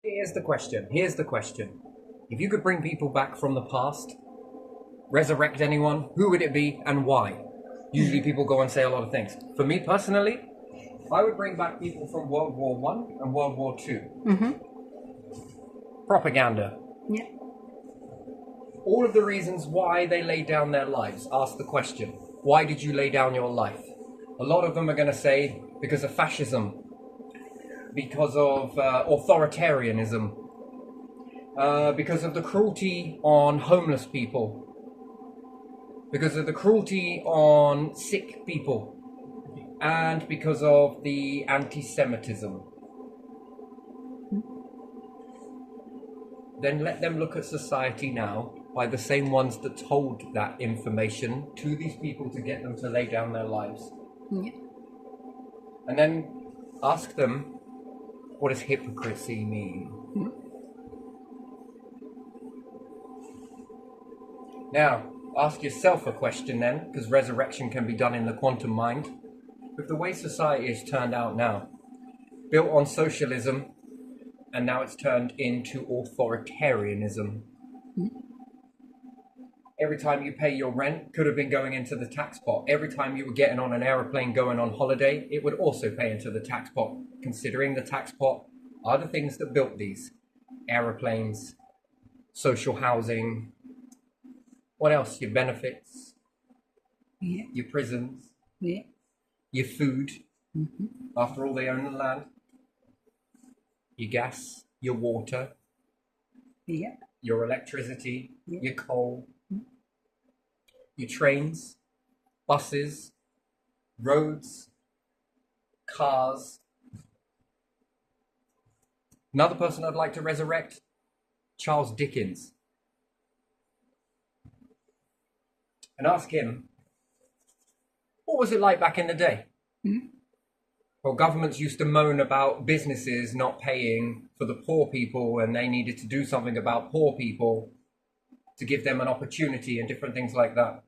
Here's the question. Here's the question. If you could bring people back from the past, resurrect anyone, who would it be and why? Usually people go and say a lot of things. For me personally, I would bring back people from World War One and World War Two. Propaganda. Yeah. All of the reasons why they laid down their lives. Ask the question, why did you lay down your life? A lot of them are going to say, because of fascism, because of authoritarianism, because of the cruelty on homeless people, because of the cruelty on sick people, and because of the anti-Semitism. Then let them look at society now by the same ones that told that information to these people to get them to lay down their lives. Yeah. And then ask them, what does hypocrisy mean? Now, ask yourself a question then, because resurrection can be done in the quantum mind. With the way society is turned out now, built on socialism, and now it's turned into authoritarianism. Every time you pay your rent could have been going into the tax pot. Every time you were getting on an aeroplane going on holiday, it would also pay into the tax pot, considering the tax pot are the things that built these. Aeroplanes, social housing, what else? Your benefits, Yeah. your prisons, Yeah. your food. After all, they own the land. Your gas, your water, Yeah. your electricity, Yeah. your coal, your trains, buses, roads, cars. Another person I'd like to resurrect, Charles Dickens. And ask him, what was it like back in the day? Well, governments used to moan about businesses not paying for the poor people, and they needed to do something about poor people to give them an opportunity and different things like that.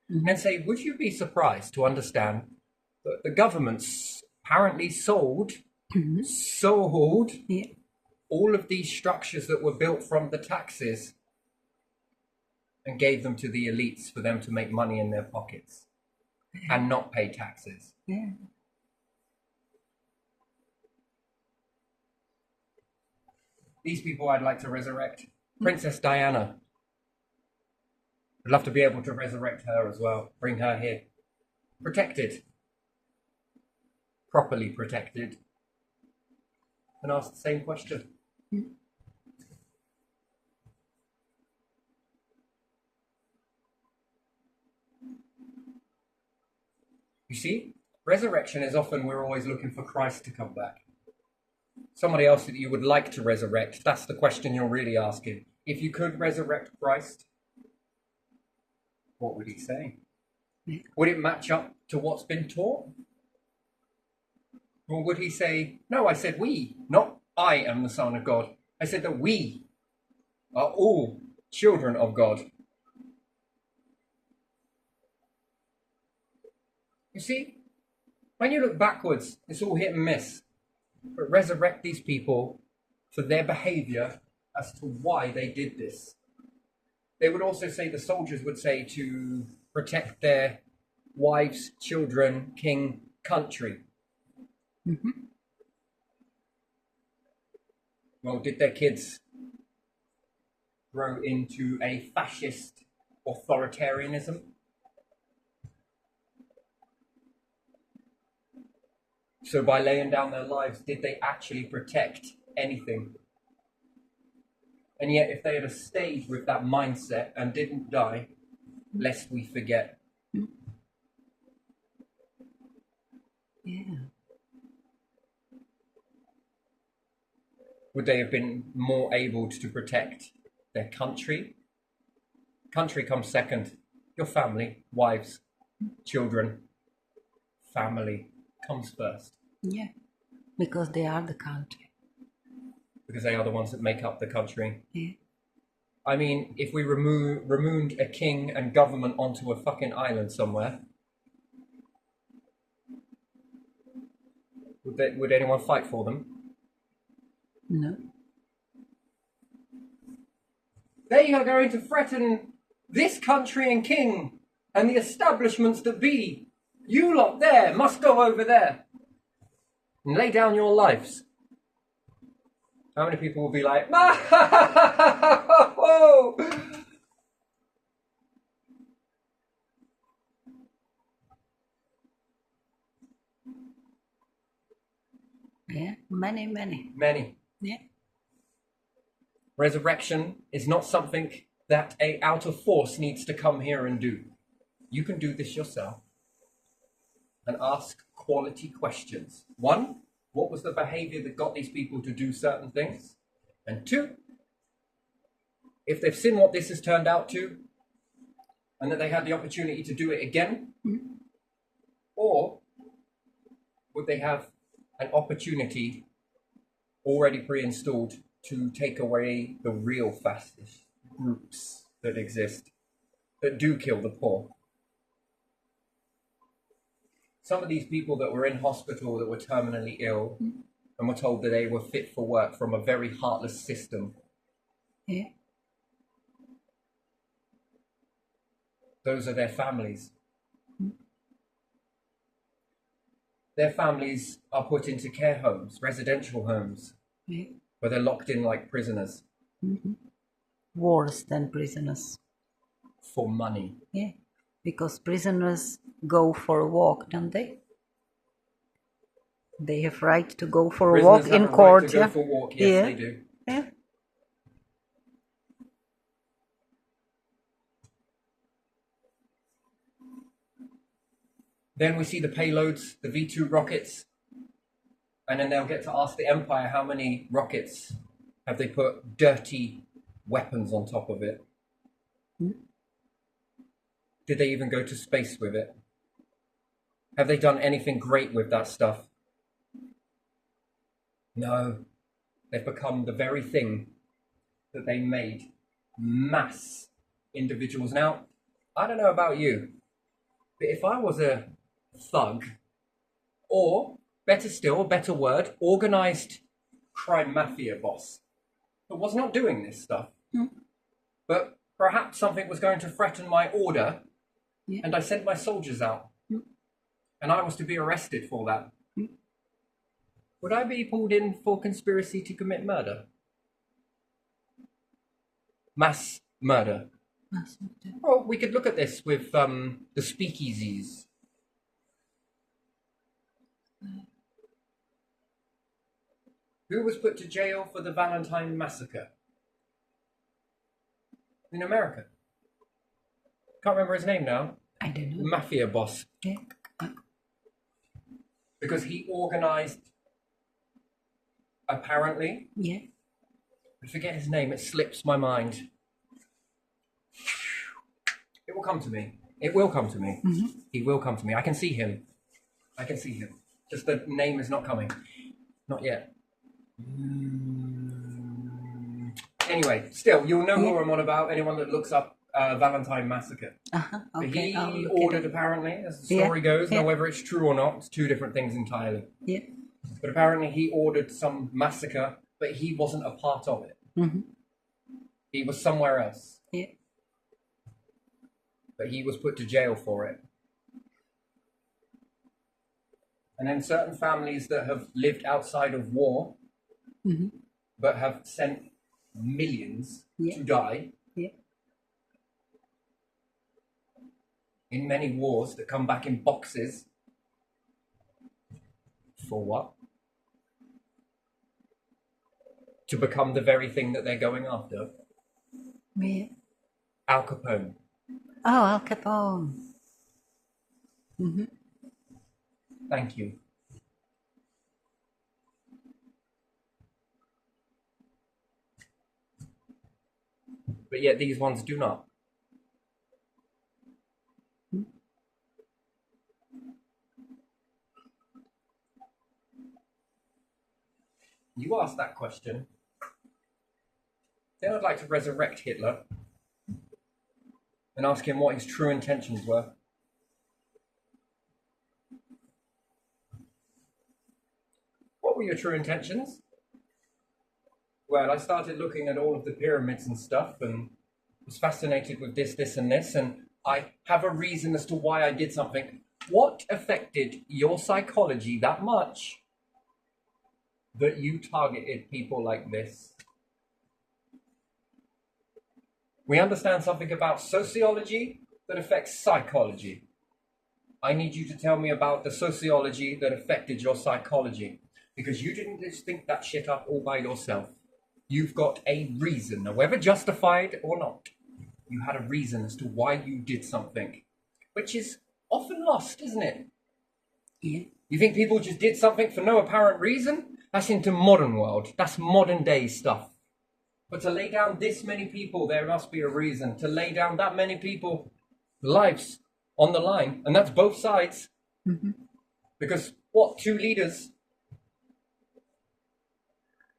And say, would you be surprised to understand that the governments apparently sold Yeah. all of these structures that were built from the taxes and gave them to the elites for them to make money in their pockets and not pay taxes? Yeah. These people I'd like to resurrect. Princess Diana. I'd love to be able to resurrect her as well. Bring her here. Protected. Properly protected. And ask the same question. You see, resurrection is often we're always looking for Christ to come back. Somebody else that you would like to resurrect, that's the question you're really asking. If you could resurrect Christ, what would he say? Would it match up to what's been taught? Or would he say, no, I said we, not I am the Son of God. I said that we are all children of God. You see, when you look backwards, it's all hit and miss. But resurrect these people for their behavior as to why they did this. They would also say, the soldiers would say, to protect their wives, children, king, country. Well, did their kids grow into a fascist authoritarianism? So by laying down their lives, did they actually protect anything? And yet, if they had stayed with that mindset and didn't die, lest we forget. Yeah. Would they have been more able to protect their country? Country comes second. Your family, wives, children, family comes first. Yeah. Because they are the country. Because they are the ones that make up the country. Yeah. I mean, if we removed a king and government onto a fucking island somewhere, would anyone fight for them? No. They are going to threaten this country and king and the establishments that be. You lot there must go over there and lay down your lives. How many people will be like, "Oh!" Yeah, many, many. Many. Yeah, Resurrection is not something that a outer force needs to come here and do. You can do this yourself and ask quality questions. One, what was the behavior that got these people to do certain things? And two, if they've seen what this has turned out to and that they had the opportunity to do it again, or would they have an opportunity already pre-installed to take away the real fascist groups that exist, that do kill the poor? Some of these people that were in hospital that were terminally ill and were told that they were fit for work from a very heartless system. yeah, Those are their families. Their families are put into care homes, residential homes, yeah. where they're locked in like prisoners Worse than prisoners. for money. Yeah, because prisoners go for a walk, don't they? They have right to go for a Prisoners walk have in a right court. to go Yeah, for a walk. Yes, Yeah. they do. yeah, Then we see the payloads, the V2 rockets, and then they'll get to ask the Empire how many rockets have they put dirty weapons on top of it. Did they even go to space with it? Have they done anything great with that stuff? No. They've become the very thing that they made mass individuals. Now, I don't know about you, but if I was a thug, or better still, a better word, organized crime mafia boss that was not doing this stuff, but perhaps something was going to threaten my order, Yeah. and I sent my soldiers out, and I was to be arrested for that, would I be pulled in for conspiracy to commit murder? Mass murder. That's what it- Well, we could look at this with the speakeasies. Who was put to jail for the Valentine massacre? In America. Can't remember his name now. I don't The know. mafia boss. Yeah. Because he organized, apparently, Yeah. I forget his name, it slips my mind. It will come to me. It will come to me. He will come to me. I can see him. I can see him. Just the name is not coming. Not yet. Anyway, still, you'll know who I'm on about. Anyone that looks up Valentine Massacre. Uh-huh. But Okay. I'll he look it ordered, up. apparently, as the Yeah, story goes, yeah. now whether it's true or not, it's two different things entirely. Yeah. But apparently he ordered some massacre, but he wasn't a part of it. He was somewhere else. Yeah. But he was put to jail for it. And then certain families that have lived outside of war, but have sent millions Yeah. to die Yeah. in many wars that come back in boxes. For what? To become the very thing that they're going after. Yeah. Al Capone. Oh, Al Capone. Thank you. But yet these ones do not. You asked that question. Then I'd like to resurrect Hitler and ask him what his true intentions were. What were your true intentions? Well, I started looking at all of the pyramids and stuff, and was fascinated with this, this, and this, and I have a reason as to why I did something. What affected your psychology that much that you targeted people like this? We understand something about sociology that affects psychology. I need you to tell me about the sociology that affected your psychology, because you didn't just think that shit up all by yourself. You've got a reason, now whether justified or not. You had a reason as to why you did something, which is often lost, isn't it? Yeah. You think people just did something for no apparent reason? That's into modern world. That's modern day stuff. But to lay down this many people, there must be a reason. To lay down that many people, lives on the line, and that's both sides. Mm-hmm. Because what, two leaders?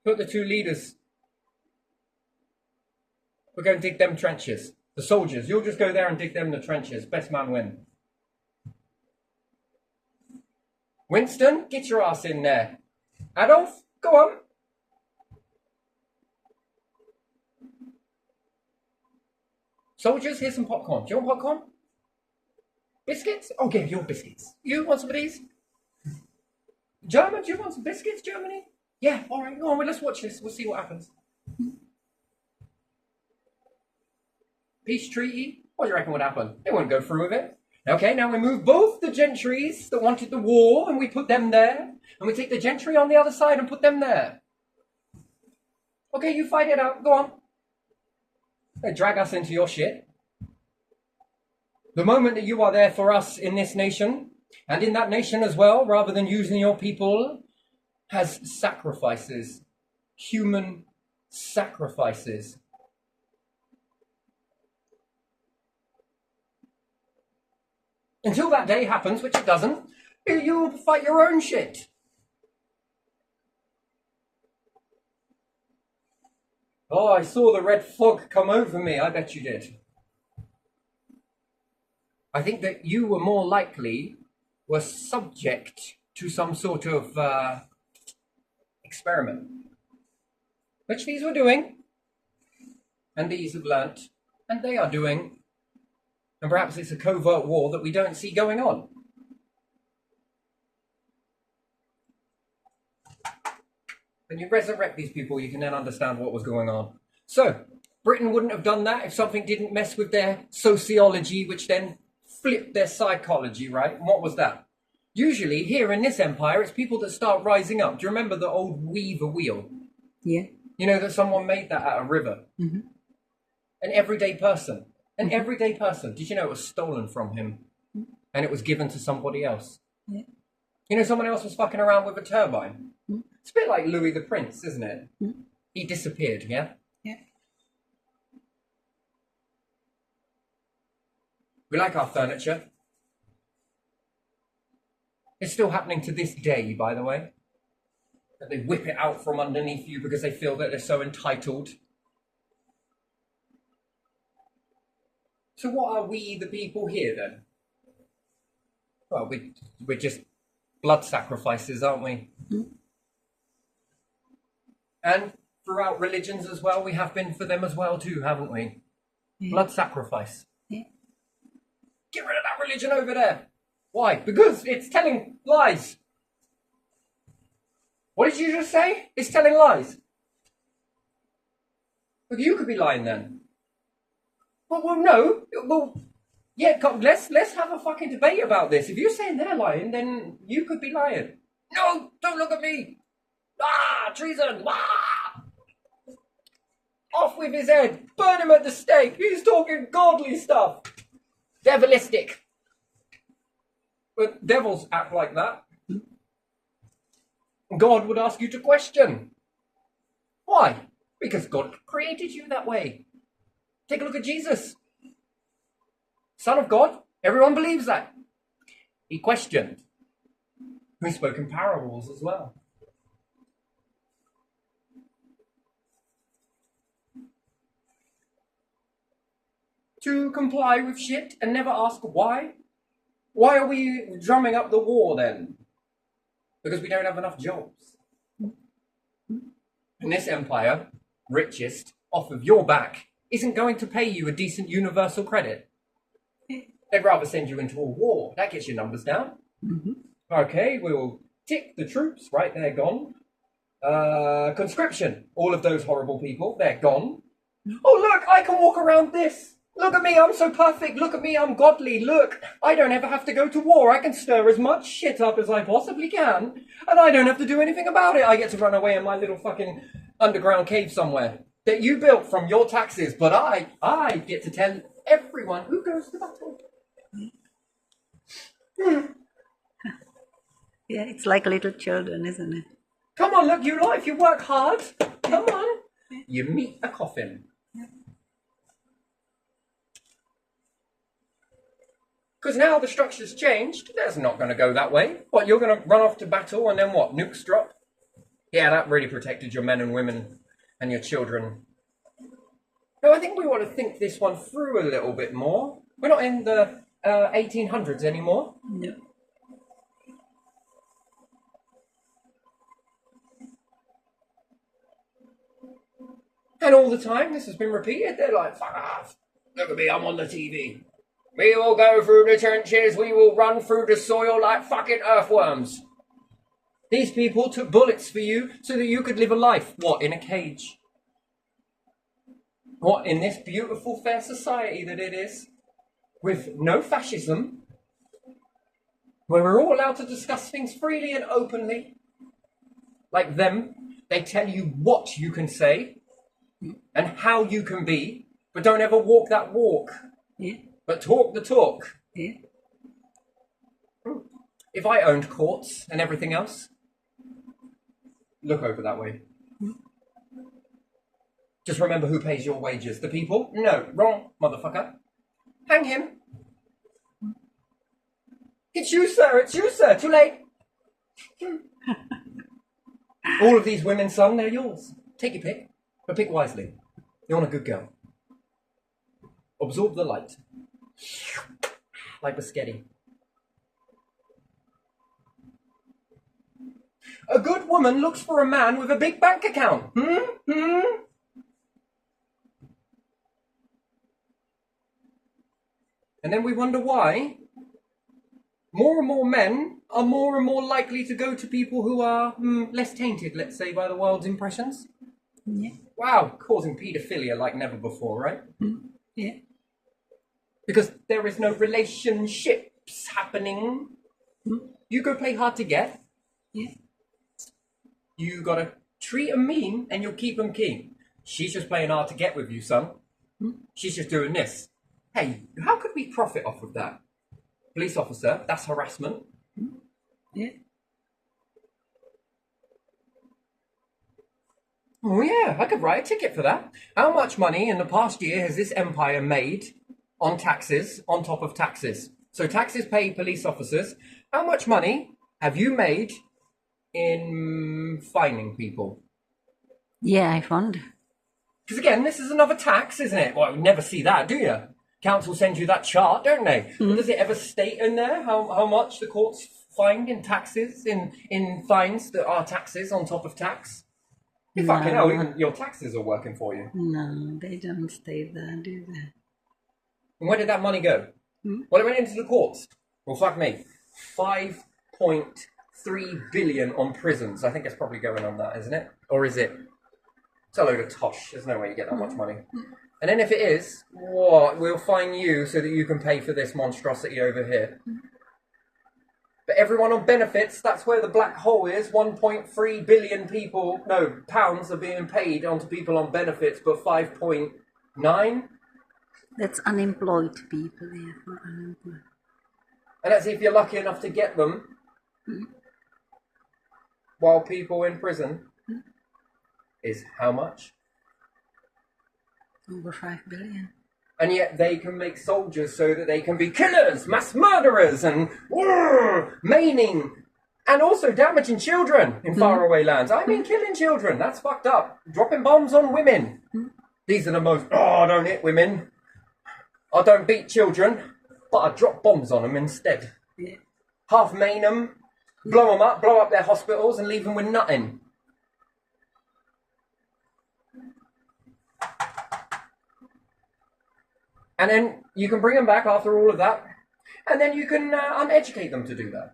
Put the two leaders. We're going to dig them trenches. The soldiers, you'll just go there and dig them the trenches. Best man win. Winston, get your ass in there. Adolf, go on. Soldiers, here's some popcorn. Do you want popcorn? Biscuits? I'll give you biscuits. You want some of these? German, do you want some biscuits, Germany? Yeah, all right, go on, well, let's watch this. We'll see what happens. Peace treaty? What do you reckon would happen? They wouldn't go through with it. Okay, now we move both the gentries that wanted the war and we put them there. And we take the gentry on the other side and put them there. Okay, you fight it out. Go on. They drag us into your shit. The moment that you are there for us in this nation, and in that nation as well, rather than using your people, has sacrifices. Human sacrifices. Until that day happens, which it doesn't, you'll fight your own shit. Oh, I saw the red fog come over me. I bet you did. I think that you were more likely were subject to some sort of experiment, which these were doing, and these have learnt, and they are doing, and perhaps it's a covert war that we don't see going on. When you resurrect these people, you can then understand what was going on. So, Britain wouldn't have done that if something didn't mess with their sociology, which then flipped their psychology, right? And what was that? Usually, here in this empire, it's people that start rising up. Do you remember the old Weaver wheel? Yeah. You know that someone made that at a river? Mm-hmm. An everyday person. An everyday person. Did you know it was stolen from him? And it was given to somebody else? Yeah. You know, someone else was fucking around with a turbine. Mm-hmm. It's a bit like Louis the Prince, isn't it? Mm-hmm. He disappeared, yeah? Yeah. We like our furniture. It's still happening to this day, by the way. That they whip it out from underneath you because they feel that they're so entitled. So what are we, the people here, then? Well, we're just blood sacrifices, aren't we? Mm-hmm. And throughout religions as well, we have been for them as well too, haven't we? Yeah. Blood sacrifice. Yeah. Get rid of that religion over there. Why? Because it's telling lies. What did you just say? It's telling lies. Look, you could be lying then. Well, no. Well, yeah, let's have a fucking debate about this. If you're saying they're lying, then you could be lying. No, don't look at me. Ah, treason. Ah! Off with his head. Burn him at the stake. He's talking godly stuff. Devilistic. But devils act like that. God would ask you to question. Why? Because God created you that way. Take a look at Jesus. Son of God. Everyone believes that. He questioned. He spoke in parables as well. To comply with shit and never ask why? Why are we drumming up the war then? Because we don't have enough jobs. In this empire, richest, off of your back, isn't going to pay you a decent universal credit. They'd rather send you into a war. That gets your numbers down. Okay, we'll tick the troops. Right, they're gone. Conscription. All of those horrible people, they're gone. Oh, look, I can walk around this. Look at me, I'm so perfect. Look at me, I'm godly. Look, I don't ever have to go to war. I can stir as much shit up as I possibly can. And I don't have to do anything about it. I get to run away in my little fucking underground cave somewhere that you built from your taxes. But I get to tell everyone who goes to battle. Yeah, it's like little children, isn't it? Come on, look, you lot, if you work hard, come on. You meet a coffin. Because now the structure's changed, that's not going to go that way. What, you're going to run off to battle and then what, nukes drop? Yeah, that really protected your men and women and your children. No, I think we want to think this one through a little bit more. We're not in the 1800s anymore. No. And all the time, this has been repeated. They're like, fuck off. Look at me, I'm on the TV. We will go through the trenches. We will run through the soil like fucking earthworms. These people took bullets for you so that you could live a life. What, in a cage? What, in this beautiful, fair society that it is? With no fascism? Where we're all allowed to discuss things freely and openly? Like them, they tell you what you can say and how you can be, but don't ever walk that walk. Yeah. But talk the talk. Yeah. If I owned courts and everything else, look over that way. Just remember who pays your wages. The people? No, wrong, motherfucker. Hang him. It's you, sir. It's you, sir. Too late. All of these women, son, they're yours. Take your pick, but pick wisely. You want a good girl. Absorb the light. Like biscotti. A good woman looks for a man with a big bank account. And then we wonder why more and more men are more and more likely to go to people who are less tainted, let's say, by the world's impressions. Yeah. Wow, causing paedophilia like never before, right? Yeah. Because there is no relationships happening. You go play hard to get. Yeah. You gotta treat them mean and you'll keep them keen. She's just playing hard to get with you, son. She's just doing this. Hey, how could we profit off of that? Police officer, that's harassment. Yeah. Oh yeah, I could write a ticket for that. How much money in the past year has this empire made on taxes, on top of taxes? So taxes pay police officers. How much money have you made in fining people? Yeah, I found. Because again, this is another tax, isn't it? Well, you never see that, do you? Council sends you that chart, don't they? But does it ever state in there how much the courts fined in taxes, in fines that are taxes on top of tax? You fucking hell, even your taxes are working for you. No, they don't stay there, do they? And where did that money go? Well, it went into the courts. Well, fuck me. 5.3 billion on prisons. I think it's probably going on that, isn't it? Or is it? It's a load of tosh. There's no way you get that much money. And then if it is, what? We'll fine you so that you can pay for this monstrosity over here. But everyone on benefits, that's where the black hole is. 1.3 billion people, no, pounds are being paid onto people on benefits, but 5.9? That's unemployed people, yeah, for unemployed. And that's if you're lucky enough to get them while people in prison is how much? Over 5 billion. And yet they can make soldiers so that they can be killers, mass murderers, and maiming, and also damaging children in faraway lands. I mean, killing children, that's fucked up. Dropping bombs on women. These are the most, don't hit women. I don't beat children, but I drop bombs on them instead. Yeah. Half maim them, blow them up, blow up their hospitals, and leave them with nothing. And then you can bring them back after all of that, and then you can uneducate them to do that.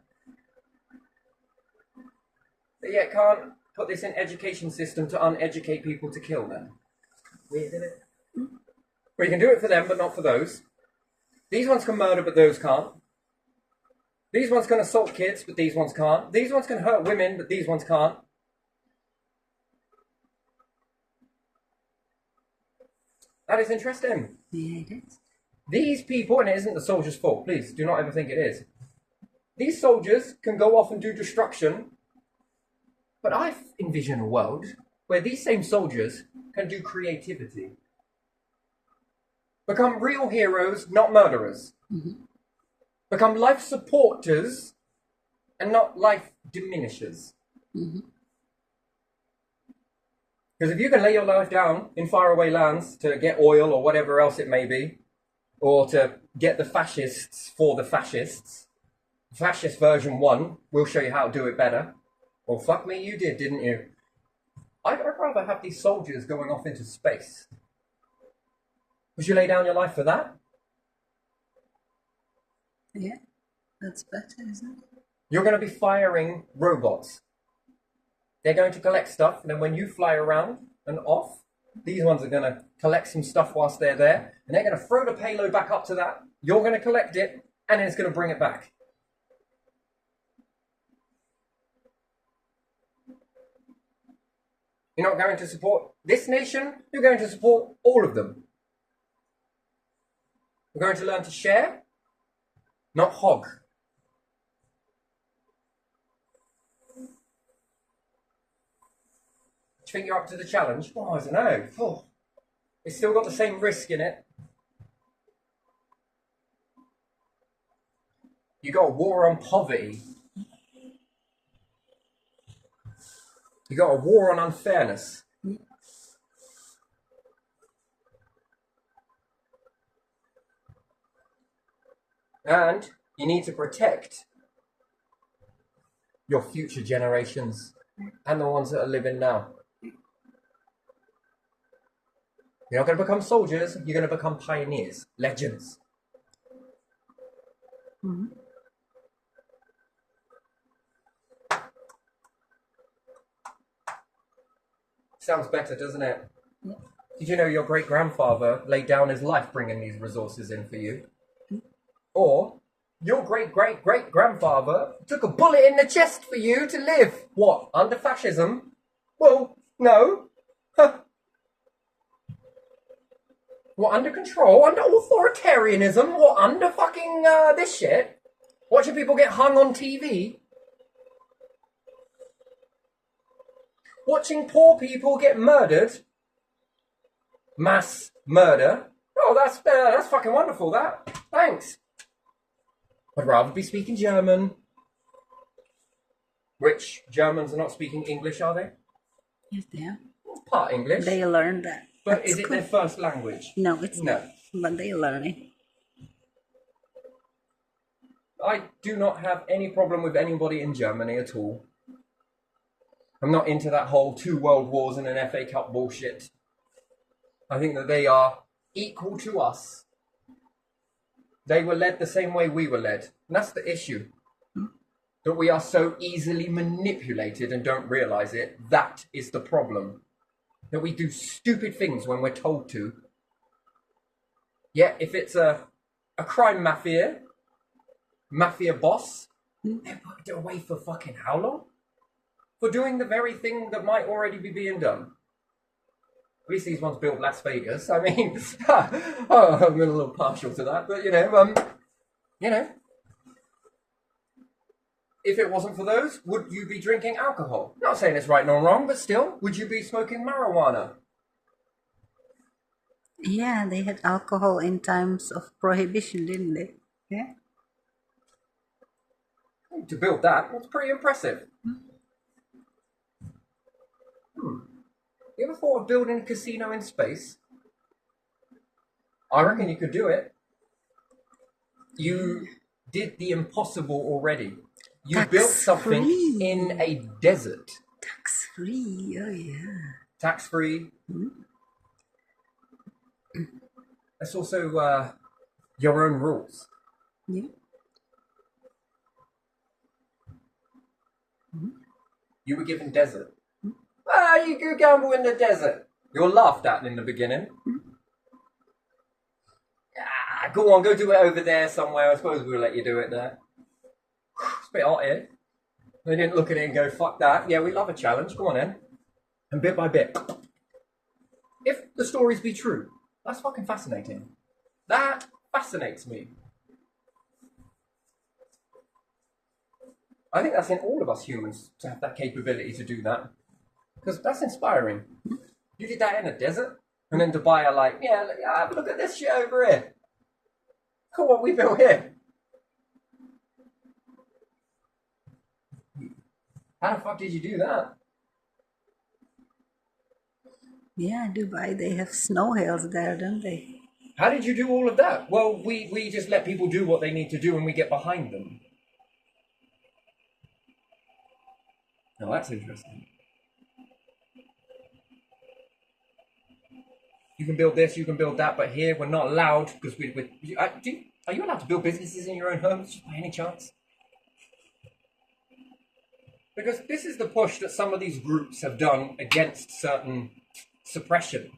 But yet can't put this in education system to uneducate people to kill them. Weird, isn't it? Well, you can do it for them, but not for those. These ones can murder, but those can't. These ones can assault kids, but these ones can't. These ones can hurt women, but these ones can't. That is interesting. Yeah, it is. These people, and it isn't the soldiers' fault, please do not ever think it is. These soldiers can go off and do destruction, but I envision a world where these same soldiers can do creativity. Become real heroes, not murderers. Mm-hmm. Become life supporters and not life diminishers. Mm-hmm. Because if you can lay your life down in faraway lands to get oil or whatever else it may be, or to get the fascists for the fascists, fascist version 1, we'll show you how to do it better. Well, fuck me, you did, didn't you? I'd rather have these soldiers going off into space. Would you lay down your life for that? Yeah, that's better, isn't it? You're going to be firing robots. They're going to collect stuff, and then when you fly around and off, these ones are going to collect some stuff whilst they're there, and they're going to throw the payload back up to that. You're going to collect it, and then it's going to bring it back. You're not going to support this nation, you're going to support all of them. We're going to learn to share, not hog. Do you think you're up to the challenge? Oh, I don't know. Oh, it's still got the same risk in it. You got a war on poverty. You got a war on unfairness. And you need to protect your future generations and the ones that are living now. You're not going to become soldiers, you're going to become pioneers, legends. Mm-hmm. Sounds better, doesn't it? Yeah. Did you know your great-grandfather laid down his life bringing these resources in for you? Or your great-great-great-grandfather took a bullet in the chest for you to live. What, under fascism? Well, no. What, under control? Under authoritarianism? What, under fucking this shit? Watching people get hung on TV? Watching poor people get murdered? Mass murder? Oh, that's fucking wonderful, that. Thanks. I'd rather be speaking German. Which Germans are not speaking English, are they? Yes, they are. Part English. They learn that. But at is it school. their first language? No, it's No. not. But they learn it. I do not have any problem with anybody in Germany at all. I'm not into that whole 2 world wars and an FA Cup bullshit. I think that they are equal to us. They were led the same way we were led. And that's the issue. That we are so easily manipulated and don't realise it. That is the problem. That we do stupid things when we're told to. Yet if it's a crime mafia boss, they're put away for fucking how long? For doing the very thing that might already be being done. At least these ones built Las Vegas. I mean, oh, I'm a little partial to that, but you know. If it wasn't for those, would you be drinking alcohol? Not saying it's right nor wrong, but still, would you be smoking marijuana? Yeah, they had alcohol in times of prohibition, didn't they? Yeah. To build that, that's pretty impressive. You ever thought of building a casino in space? I reckon you could do it. You did the impossible already. You built something Tax-free. in a desert. Tax-free, oh yeah. Tax-free. A it's also your own rules. Yeah. You were given desert. You go gamble in the desert. You're laughed at in the beginning. Go on, go do it over there somewhere. I suppose we'll let you do it there. It's a bit hot here. They didn't look at it and go, fuck that. Yeah, we love a challenge. Go on in. And bit by bit. If the stories be true, that's fucking fascinating. That fascinates me. I think that's in all of us humans to have that capability to do that. Because that's inspiring. You did that in a desert? And then Dubai are like, yeah, have a look at this shit over here. Look what we built here. How the fuck did you do that? Yeah, Dubai, they have snow hills there, don't they? How did you do all of that? Well, we just let people do what they need to do and we get behind them. Now that's interesting. You can build this, you can build that, but here we're not allowed because are you allowed to build businesses in your own homes by any chance? Because this is the push that some of these groups have done against certain suppression.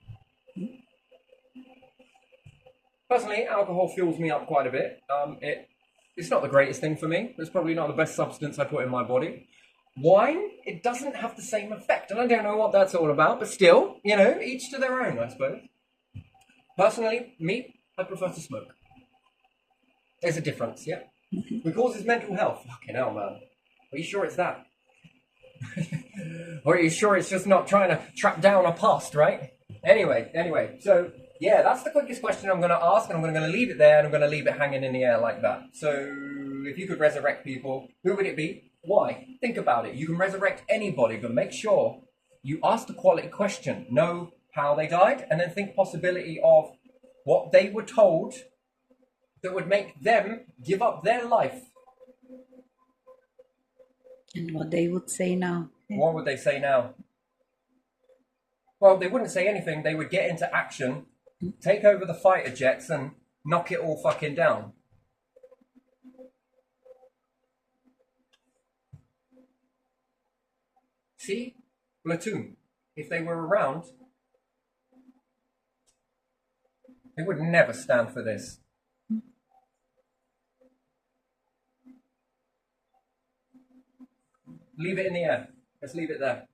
Personally, alcohol fuels me up quite a bit. It's not the greatest thing for me. It's probably not the best substance I put in my body. Wine, it doesn't have the same effect. And I don't know what that's all about, but still, each to their own, I suppose. Personally, me, I prefer to smoke. There's a difference, yeah? It causes mental health. Fucking hell, man. Are you sure it's that? Or are you sure it's just not trying to trap down a past, right? Anyway, so yeah, that's the quickest question I'm going to ask, and I'm going to leave it there, and I'm going to leave it hanging in the air like that. So if you could resurrect people, who would it be? Why? Think about it. You can resurrect anybody, but make sure you ask the quality question. Know how they died, and then think possibility of what they were told that would make them give up their life. And what they would say now. What would they say now? Well, they wouldn't say anything. They would get into action, take over the fighter jets, and knock it all fucking down. See? Platoon. If they were around, they would never stand for this. Leave it in the air. Let's leave it there.